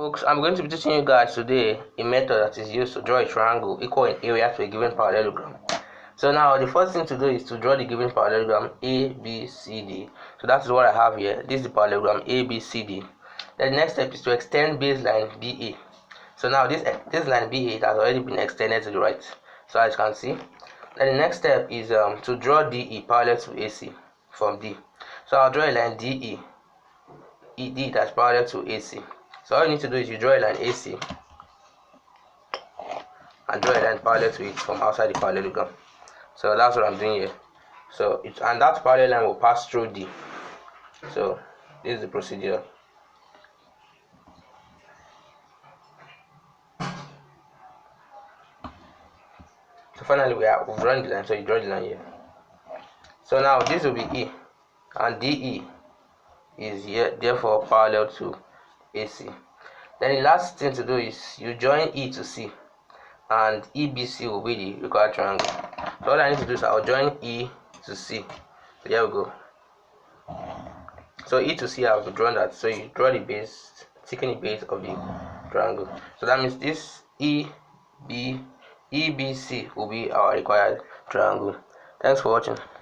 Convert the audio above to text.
Folks, I'm going to be teaching you guys today a method that is used to draw a triangle equal in area to a given parallelogram. So now the first thing to do is to draw the given parallelogram ABCD. So that is what I have here. This is the parallelogram ABCD. Then the next step is to extend baseline BA. So now this line BA has already been extended to the right. So as you can see. Then the next step is to draw DE parallel to AC from D. So I'll draw a line DE. ED that's parallel to AC. So all you need to do is you draw a line AC and draw a line parallel to it from outside the parallelogram. So that's what I'm doing here. So and that parallel line will pass through D. So this is the procedure. So finally we've drawn the line. So you draw the line here. So now this will be E, and DE is here, therefore parallel to AC. Then the last thing to do is you join E to C, and EBC will be the required triangle. So all I need to do is I'll join E to C. So here we go. So E to C, I've drawn that. So you draw the base, taking the base of the triangle. So that means this EBC will be our required triangle. Thanks for watching.